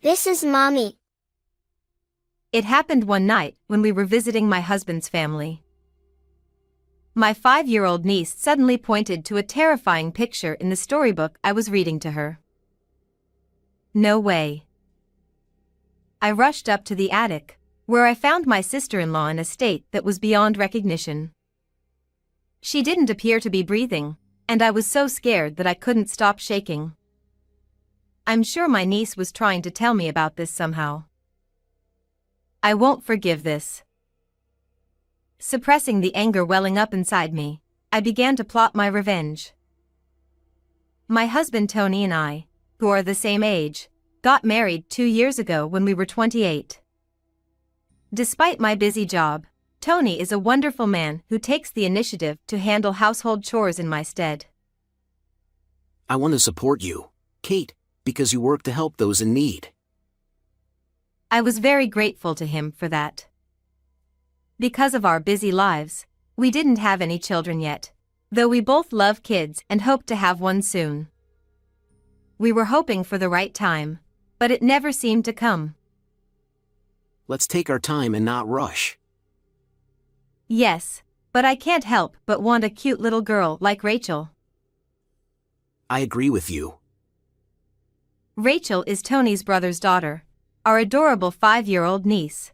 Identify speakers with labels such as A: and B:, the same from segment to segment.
A: This is Mommy.
B: It happened one night when we were visiting my husband's family. My 5-year-old niece suddenly pointed to a terrifying picture in the storybook I was reading to her. No way. I rushed up to the attic, where I found my sister-in-law in a state that was beyond recognition. She didn't appear to be breathing, and I was so scared that I couldn't stop shaking. I'm sure my niece was trying to tell me about this somehow. I won't forgive this. Suppressing the anger welling up inside me, I began to plot my revenge. My husband Tony and I, who are the same age, got married 2 years ago when we were 28. Despite my busy job, Tony is a wonderful man who takes the initiative to handle household chores in my stead.
C: I want to support you, Kate, because you work to help those in need.
B: I was very grateful to him for that. Because of our busy lives, we didn't have any children yet, though we both love kids and hope to have one soon. We were hoping for the right time, but it never seemed to come.
C: Let's take our time and not rush.
B: Yes, but I can't help but want a cute little girl like Rachel.
C: I agree with you.
B: Rachel is Tony's brother's daughter, our adorable 5-year-old niece.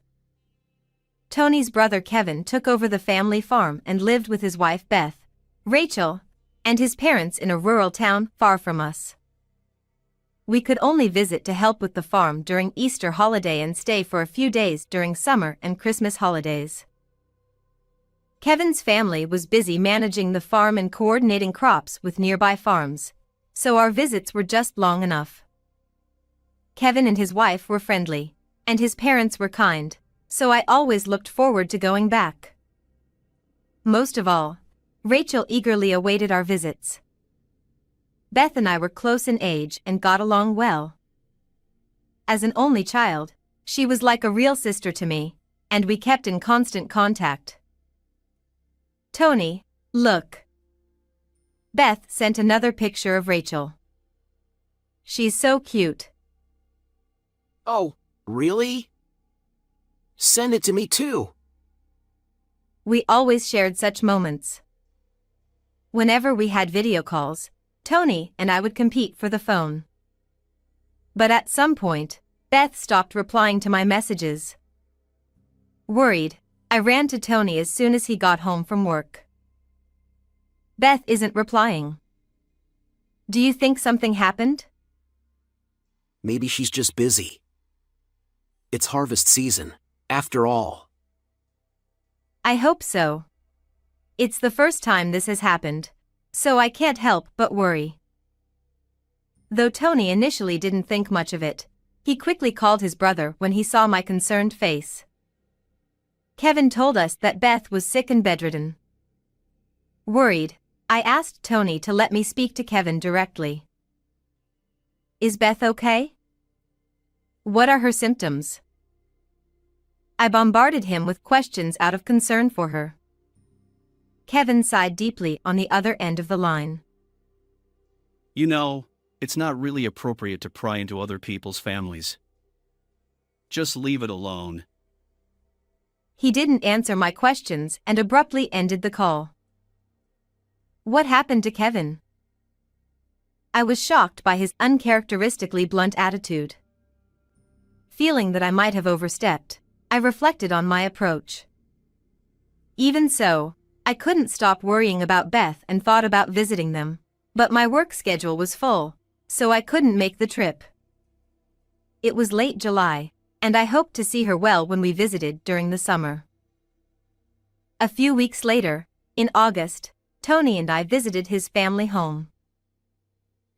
B: Tony's brother Kevin took over the family farm and lived with his wife Beth, Rachel, and his parents in a rural town far from us. We could only visit to help with the farm during Easter holiday and stay for a few days during summer and Christmas holidays. Kevin's family was busy managing the farm and coordinating crops with nearby farms, so our visits were just long enough. Kevin and his wife were friendly, and his parents were kind, so I always looked forward to going back. Most of all, Rachel eagerly awaited our visits. Beth and I were close in age and got along well. As an only child, she was like a real sister to me, and we kept in constant contact. Tony, look. Beth sent another picture of Rachel. She's so cute.
C: Oh, really? Send it to me too.
B: We always shared such moments. Whenever we had video calls, Tony and I would compete for the phone. But at some point, Beth stopped replying to my messages. Worried, I ran to Tony as soon as he got home from work. Beth isn't replying. Do you think something happened?
C: Maybe she's just busy. It's harvest season, after all.
B: I hope so. It's the first time this has happened, so I can't help but worry. Though Tony initially didn't think much of it, he quickly called his brother when he saw my concerned face. Kevin told us that Beth was sick and bedridden. Worried, I asked Tony to let me speak to Kevin directly. Is Beth okay? What are her symptoms? I bombarded him with questions out of concern for her. Kevin sighed deeply on the other end of the line.
D: You know, it's not really appropriate to pry into other people's families. Just leave it alone.
B: He didn't answer my questions and abruptly ended the call. What happened to Kevin? I was shocked by his uncharacteristically blunt attitude. Feeling that I might have overstepped, I reflected on my approach. Even so, I couldn't stop worrying about Beth and thought about visiting them, but my work schedule was full, so I couldn't make the trip. It was late July, and I hoped to see her well when we visited during the summer. A few weeks later, in August, Tony and I visited his family home.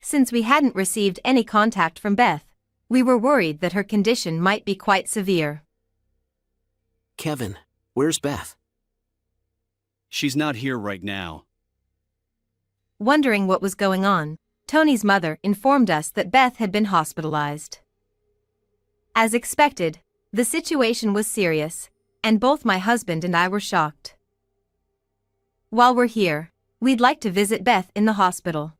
B: Since we hadn't received any contact from Beth, we were worried that her condition might be quite severe.
C: Kevin, where's Beth?
D: She's not here right now.
B: Wondering what was going on, Tony's mother informed us that Beth had been hospitalized. As expected, the situation was serious, and both my husband and I were shocked. While we're here, we'd like to visit Beth in the hospital.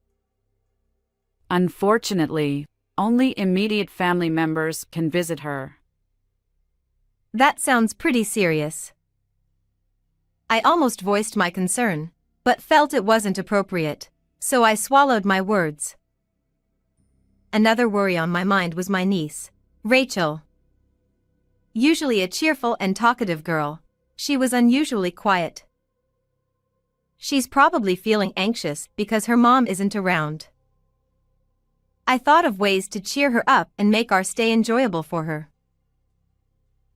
E: Unfortunately,
A: only immediate family members can visit her.
B: That sounds pretty serious. I almost voiced my concern, but felt it wasn't appropriate, so I swallowed my words. Another worry on my mind was my niece, Rachel. Usually a cheerful and talkative girl, she was unusually quiet. She's probably feeling anxious because her mom isn't around. I thought of ways to cheer her up and make our stay enjoyable for her.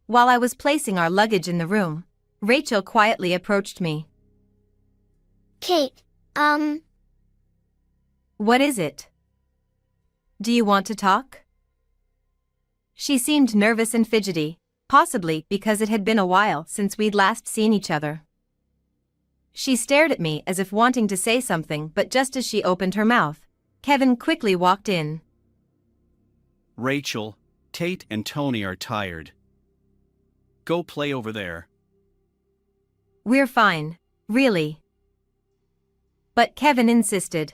B: While I was placing our luggage in the room, Rachel quietly approached me.
E: Kate,
B: What is it? Do you want to talk? She seemed nervous and fidgety, possibly because it had been a while since we'd last seen each other. She stared at me as if wanting to say something, but just as she opened her mouth, Kevin quickly walked in.
D: Rachel, Tate and Tony are tired. Go play over there.
B: We're fine, really. But Kevin insisted.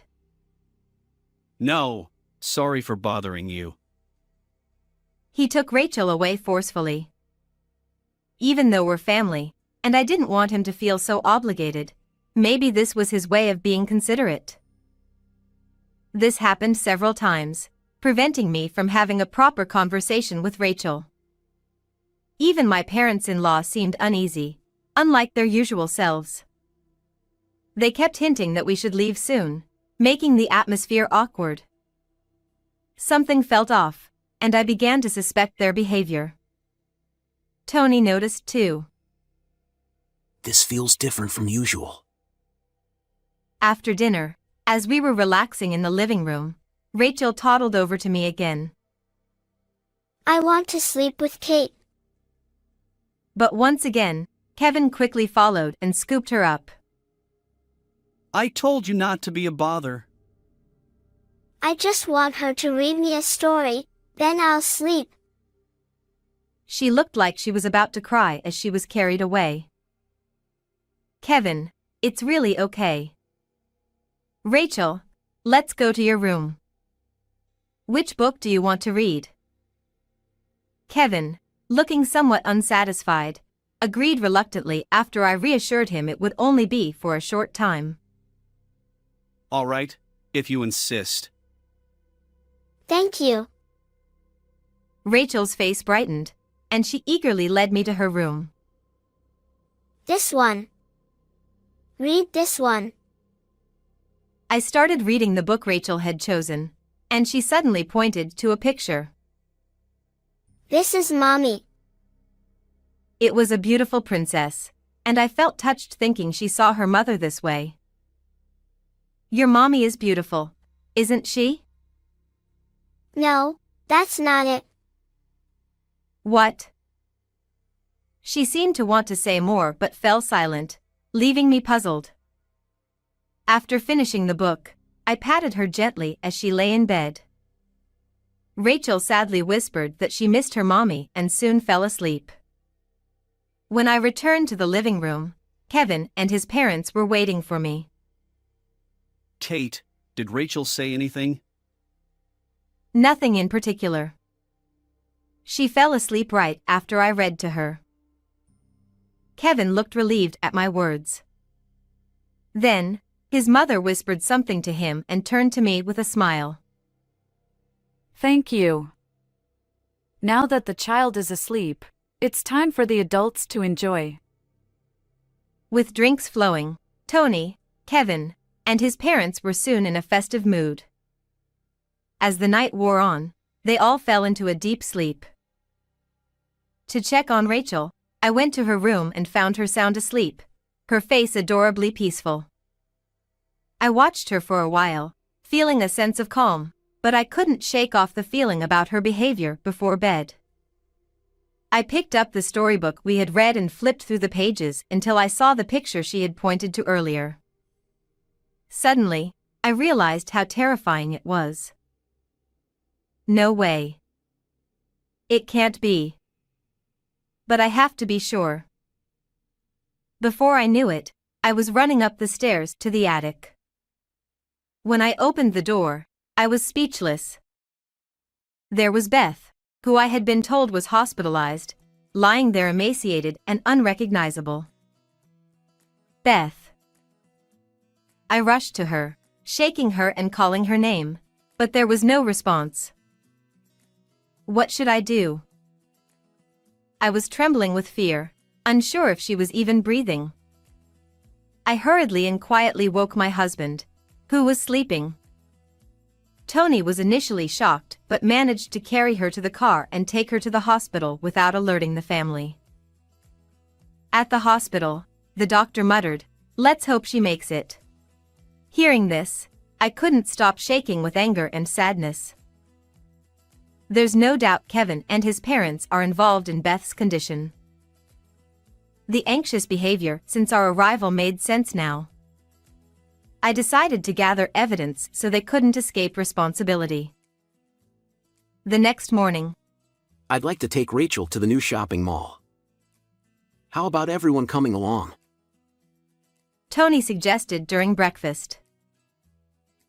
D: No, sorry for bothering you.
B: He took Rachel away forcefully. Even though we're family, and I didn't want him to feel so obligated, maybe this was his way of being considerate. This happened several times, preventing me from having a proper conversation with Rachel. Even my parents-in-law seemed uneasy, unlike their usual selves. They kept hinting that we should leave soon, making the atmosphere awkward. Something felt off, and I began to suspect their behavior. Tony noticed too.
C: This feels different from usual.
B: After dinner, as we were relaxing in the living room, Rachel toddled over to me again.
E: I want to sleep with Kate.
B: But once again, Kevin quickly followed and scooped her up.
D: I told you not to be a bother.
E: I just want her to read me a story, then I'll sleep.
B: She looked like she was about to cry as she was carried away. Kevin, it's really okay. Rachel, let's go to your room. Which book do you want to read? Kevin, looking somewhat unsatisfied, agreed reluctantly after I reassured him it would only be for a short time.
D: All right, if you insist.
E: Thank you.
B: Rachel's face brightened, and she eagerly led me to her room.
E: This one. Read this one.
B: I started reading the book Rachel had chosen, and she suddenly pointed to a picture.
E: This is Mommy.
B: It was a beautiful princess, and I felt touched thinking she saw her mother this way. Your mommy is beautiful, isn't she?
E: No, that's not it.
B: What? She seemed to want to say more but fell silent, leaving me puzzled. After finishing the book, I patted her gently as she lay in bed. Rachel sadly whispered that she missed her mommy and soon fell asleep. When I returned to the living room, Kevin and his parents were waiting for me.
D: Tate, did Rachel say anything?
B: Nothing in particular. She fell asleep right after I read to her. Kevin looked relieved at my words. Then, his mother whispered something to him and turned to me with a smile.
A: Thank you. Now that the child is asleep, it's time for the adults to enjoy.
B: With drinks flowing, Tony, Kevin, and his parents were soon in a festive mood. As the night wore on, they all fell into a deep sleep. To check on Rachel, I went to her room and found her sound asleep, her face adorably peaceful. I watched her for a while, feeling a sense of calm, but I couldn't shake off the feeling about her behavior before bed. I picked up the storybook we had read and flipped through the pages until I saw the picture she had pointed to earlier. Suddenly, I realized how terrifying it was. No way. It can't be. But I have to be sure. Before I knew it, I was running up the stairs to the attic. When I opened the door, I was speechless. There was Beth, who I had been told was hospitalized, lying there emaciated and unrecognizable. Beth. I rushed to her, shaking her and calling her name, but there was no response. What should I do? I was trembling with fear, unsure if she was even breathing. I hurriedly and quietly woke my husband, who was sleeping. Tony was initially shocked but managed to carry her to the car and take her to the hospital without alerting the family. At the hospital, the doctor muttered, "Let's hope she makes it." Hearing this, I couldn't stop shaking with anger and sadness. There's no doubt Kevin and his parents are involved in Beth's condition. The anxious behavior since our arrival made sense now. I decided to gather evidence so they couldn't escape responsibility. The next morning,
C: I'd like to take Rachel to the new shopping mall. How about everyone coming along?
B: Tony suggested during breakfast.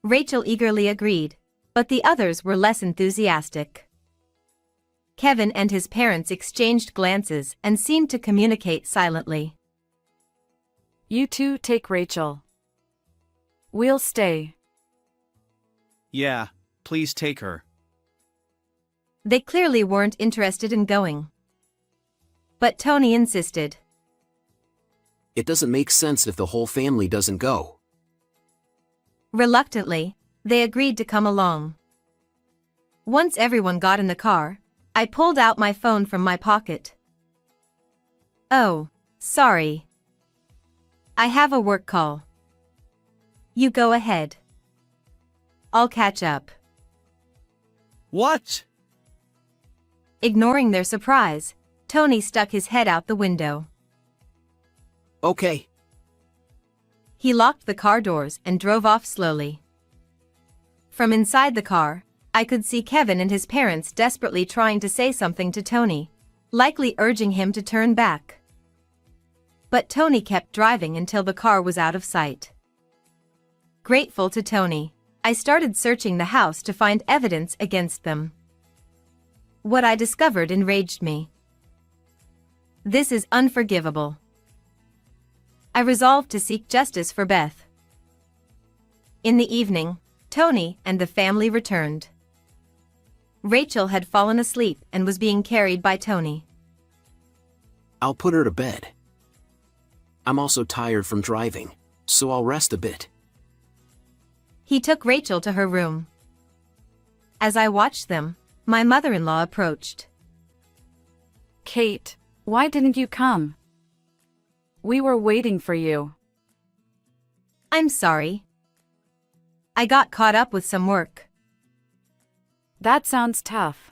B: Rachel eagerly agreed, but the others were less enthusiastic. Kevin and his parents exchanged glances and seemed to communicate silently.
A: You two take Rachel. We'll stay.
D: Yeah, please take her.
B: They clearly weren't interested in going. But Tony insisted.
C: It doesn't make sense if the whole family doesn't go.
B: Reluctantly, they agreed to come along. Once everyone got in the car, I pulled out my phone from my pocket. Oh, sorry. I have a work call. You go ahead. I'll catch up.
D: What?
B: Ignoring their surprise, Tony stuck his head out the window.
C: Okay.
B: He locked the car doors and drove off slowly. From inside the car, I could see Kevin and his parents desperately trying to say something to Tony, likely urging him to turn back. But Tony kept driving until the car was out of sight. Grateful to Tony, I started searching the house to find evidence against them. What I discovered enraged me. This is unforgivable. I resolved to seek justice for Beth. In the evening, Tony and the family returned. Rachel had fallen asleep and was being carried by Tony.
C: I'll put her to bed. I'm also tired from driving, so I'll rest a bit.
B: He took Rachel to her room. As I watched them, my mother-in-law approached.
A: Kate, why didn't you come? We were waiting for you.
B: I'm sorry. I got caught up with some work.
A: That sounds tough.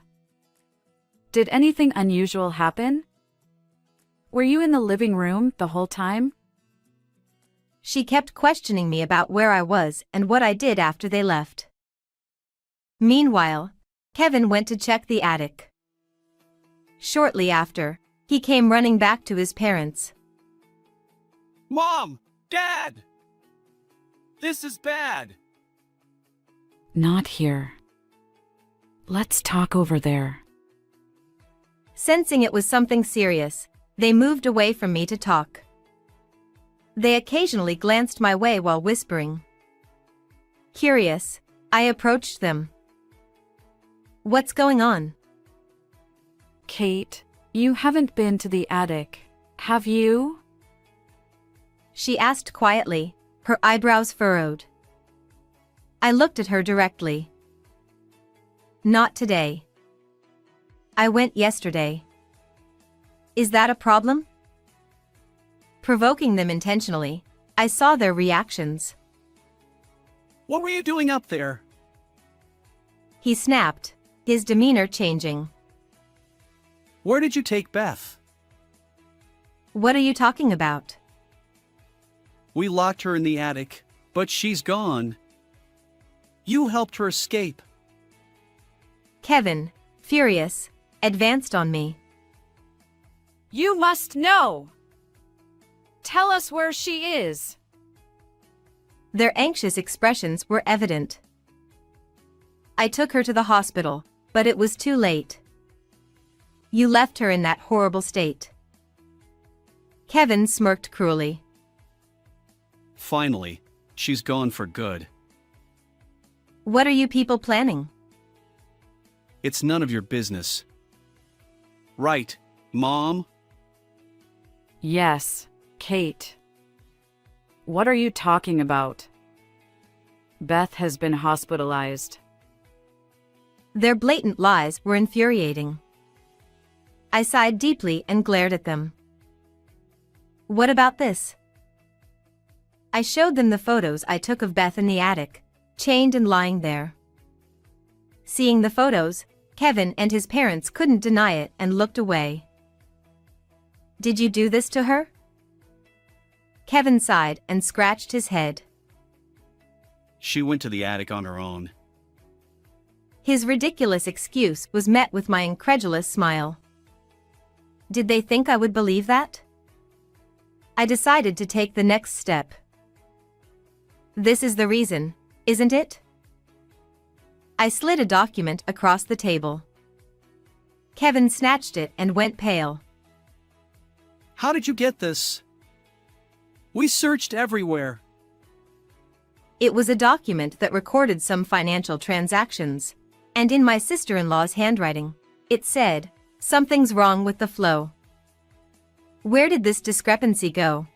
A: Did anything unusual happen? Were you in the living room the whole time?
B: She kept questioning me about where I was and what I did after they left. Meanwhile, Kevin went to check the attic. Shortly after, he came running back to his parents.
D: Mom! Dad! This is bad!
A: Not here. Let's talk over there.
B: Sensing it was something serious, they moved away from me to talk. They occasionally glanced my way while whispering. Curious, I approached them. What's going on?
A: Kate, you haven't been to the attic, have you?
B: She asked quietly, her eyebrows furrowed. I looked at her directly. Not today. I went yesterday. Is that a problem? Provoking them intentionally, I saw their reactions.
D: What were you doing up there?
B: He snapped, his demeanor changing.
D: Where did you take Beth?
B: What are you talking about?
D: We locked her in the attic, but she's gone. You helped her escape.
B: Kevin, furious, advanced on me.
A: You must know! Tell us where she is.
B: Their anxious expressions were evident. I took her to the hospital, but it was too late. You left her in that horrible state. Kevin smirked cruelly.
D: Finally, she's gone for good.
B: What are you people planning?
D: It's none of your business. Right, Mom?
A: Yes, Kate. What are you talking about? Beth has been hospitalized.
B: Their blatant lies were infuriating. I sighed deeply and glared at them. What about this? I showed them the photos I took of Beth in the attic, chained and lying there. Seeing the photos, Kevin and his parents couldn't deny it and looked away. Did you do this to her? Kevin sighed and scratched his head.
D: She went to the attic on her own.
B: His ridiculous excuse was met with my incredulous smile. Did they think I would believe that? I decided to take the next step. This is the reason, isn't it? I slid a document across the table. Kevin snatched it and went pale.
D: How did you get this? We searched everywhere.
B: It was a document that recorded some financial transactions, and in my sister-in-law's handwriting, it said, "Something's wrong with the flow." Where did this discrepancy go?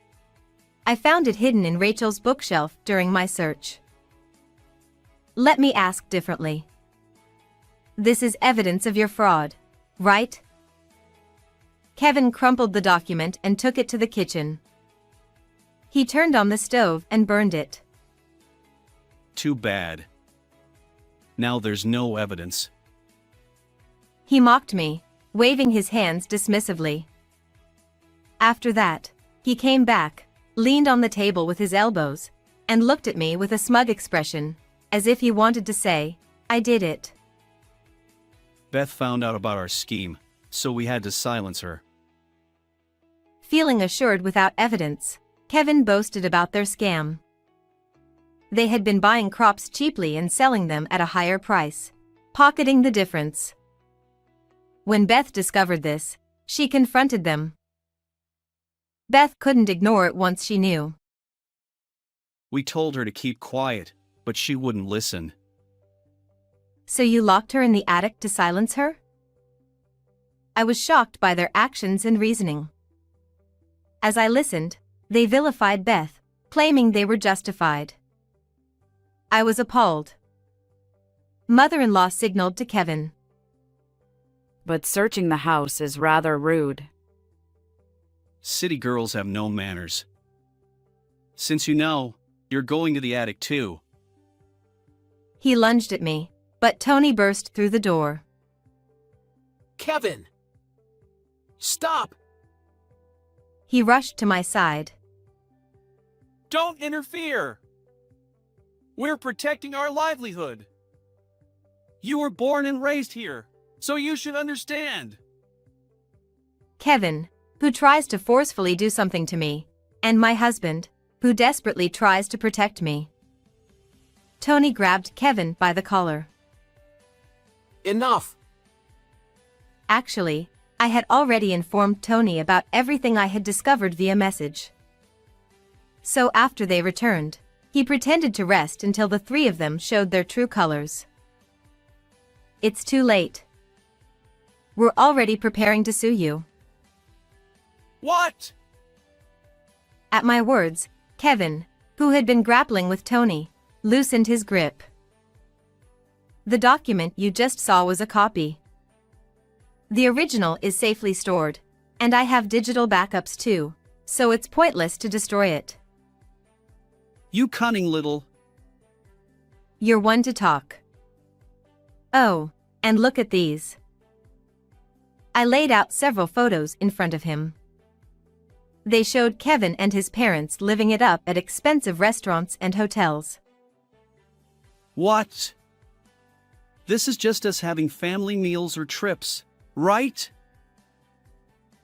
B: I found it hidden in Rachel's bookshelf during my search. Let me ask differently. This is evidence of your fraud, right? Kevin crumpled the document and took it to the kitchen. He turned on the stove and burned it.
D: Too bad. Now there's no evidence.
B: He mocked me, waving his hands dismissively. After that, he came back, leaned on the table with his elbows, and looked at me with a smug expression, as if he wanted to say, "I did it."
D: Beth found out about our scheme, so we had to silence her.
B: Feeling assured without evidence, Kevin boasted about their scam. They had been buying crops cheaply and selling them at a higher price, pocketing the difference. When Beth discovered this, she confronted them. Beth couldn't ignore it once she knew.
D: We told her to keep quiet, but she wouldn't listen.
B: So you locked her in the attic to silence her? I was shocked by their actions and reasoning. As I listened, they vilified Beth, claiming they were justified. I was appalled. Mother-in-law signaled to Kevin.
A: But searching the house is rather rude.
D: City girls have no manners. Since you know, you're going to the attic too.
B: He lunged at me, but Tony burst through the door.
C: Kevin! Stop!
B: He rushed to my side.
F: Don't interfere! We're protecting our livelihood. You were born and raised here, so you should understand.
B: Kevin, who tries to forcefully do something to me, and my husband, who desperately tries to protect me. Tony grabbed Kevin by the collar.
C: Enough!
B: Actually, I had already informed Tony about everything I had discovered via message. So after they returned, he pretended to rest until the three of them showed their true colors. It's too late. We're already preparing to sue you.
F: What?
B: At my words, Kevin, who had been grappling with Tony, loosened his grip. The document you just saw was a copy. The original is safely stored, and I have digital backups too, so it's pointless to destroy it.
D: You cunning little...
B: You're one to talk. Oh, and look at these. I laid out several photos in front of him. They showed Kevin and his parents living it up at expensive restaurants and hotels.
D: What? This is just us having family meals or trips, right?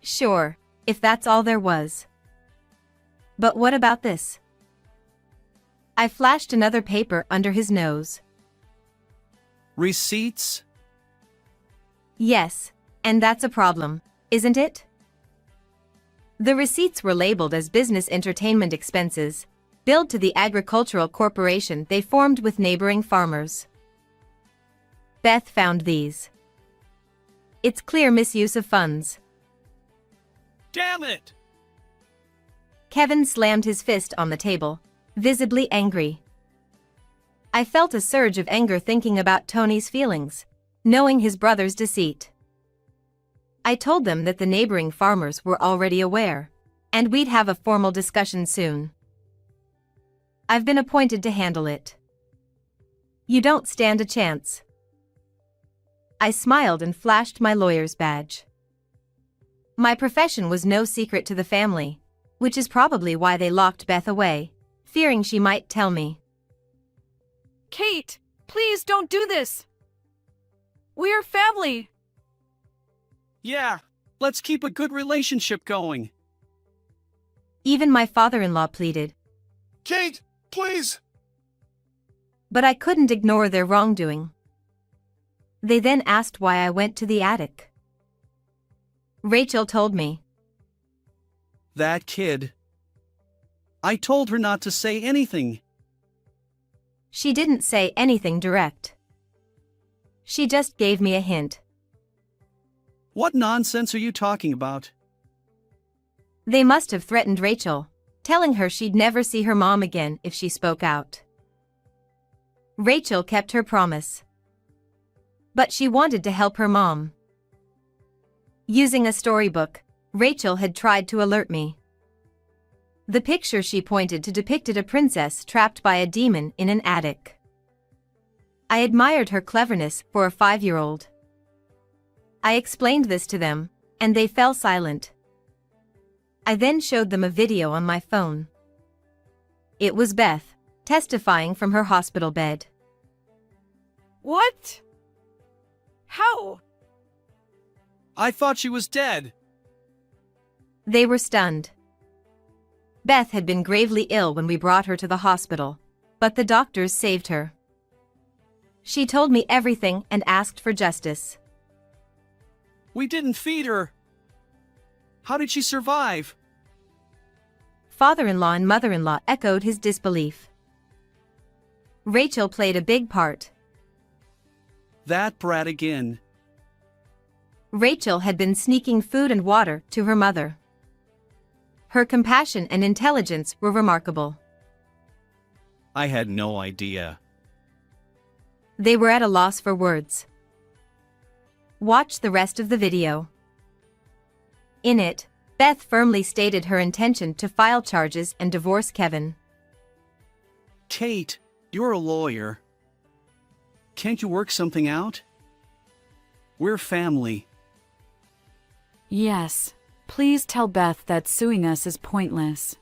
B: Sure, if that's all there was. But what about this? I flashed another paper under his nose.
D: Receipts?
B: Yes, and that's a problem, isn't it? The receipts were labeled as business entertainment expenses, billed to the agricultural corporation they formed with neighboring farmers. Beth found these. It's clear misuse of funds.
F: Damn it!
B: Kevin slammed his fist on the table, visibly angry. I felt a surge of anger thinking about Tony's feelings, knowing his brother's deceit. I told them that the neighboring farmers were already aware, and we'd have a formal discussion soon. I've been appointed to handle it. You don't stand a chance. I smiled and flashed my lawyer's badge. My profession was no secret to the family, which is probably why they locked Beth away, fearing she might tell me.
A: Kate, please don't do this. We're family.
D: Yeah, let's keep a good relationship going.
B: Even my father-in-law pleaded.
G: Kate, please!
B: But I couldn't ignore their wrongdoing. They then asked why I went to the attic. Rachel told me.
D: That kid. I told her not to say anything.
B: She didn't say anything direct. She just gave me a hint.
D: What nonsense are you talking about?
B: They must have threatened Rachel, telling her she'd never see her mom again if she spoke out. Rachel kept her promise. But she wanted to help her mom. Using a storybook, Rachel had tried to alert me. The picture she pointed to depicted a princess trapped by a demon in an attic. I admired her cleverness for a 5-year-old. I explained this to them, and they fell silent. I then showed them a video on my phone. It was Beth, testifying from her hospital bed.
A: What? How?
D: I thought she was dead.
B: They were stunned. Beth had been gravely ill when we brought her to the hospital, but the doctors saved her. She told me everything and asked for justice.
D: We didn't feed her. How did she survive?
B: Father-in-law and mother-in-law echoed his disbelief. Rachel played a big part.
D: That brat again.
B: Rachel had been sneaking food and water to her mother. Her compassion and intelligence were remarkable.
D: I had no idea.
B: They were at a loss for words. Watch the rest of the video. In it, Beth firmly stated her intention to file charges and divorce Kevin.
D: Kate, you're a lawyer. Can't you work something out? We're family.
A: Yes. Please tell Beth that suing us is pointless.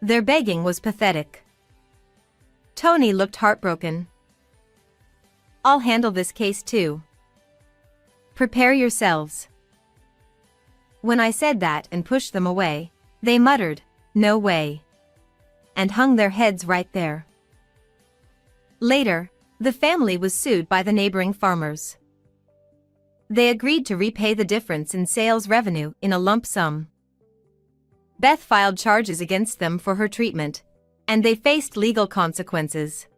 B: Their begging was pathetic. Tony looked heartbroken. I'll handle this case too. Prepare yourselves. When I said that and pushed them away, they muttered, "No way," and hung their heads right there. Later, the family was sued by the neighboring farmers. They agreed to repay the difference in sales revenue in a lump sum. Beth filed charges against them for her treatment, and they faced legal consequences.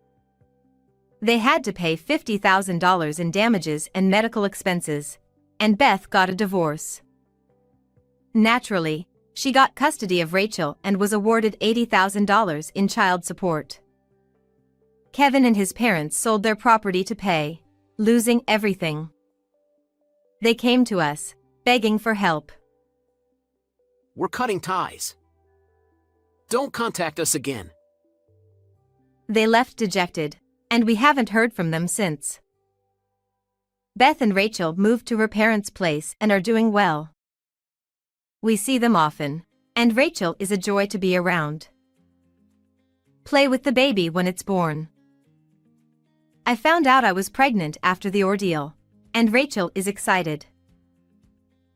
B: They had to pay $50,000 in damages and medical expenses, and Beth got a divorce. Naturally, she got custody of Rachel and was awarded $80,000 in child support. Kevin and his parents sold their property to pay, losing everything. They came to us, begging for help.
C: We're cutting ties. Don't contact us again.
B: They left dejected, and we haven't heard from them since. Beth and Rachel moved to her parents' place and are doing well. We see them often, and Rachel is a joy to be around. Play with the baby when it's born. I found out I was pregnant after the ordeal, and Rachel is excited.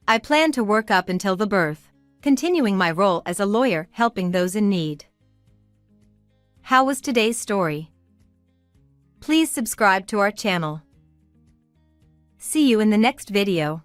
B: I plan to work up until the birth, continuing my role as a lawyer helping those in need. How was today's story? Please subscribe to our channel. See you in the next video.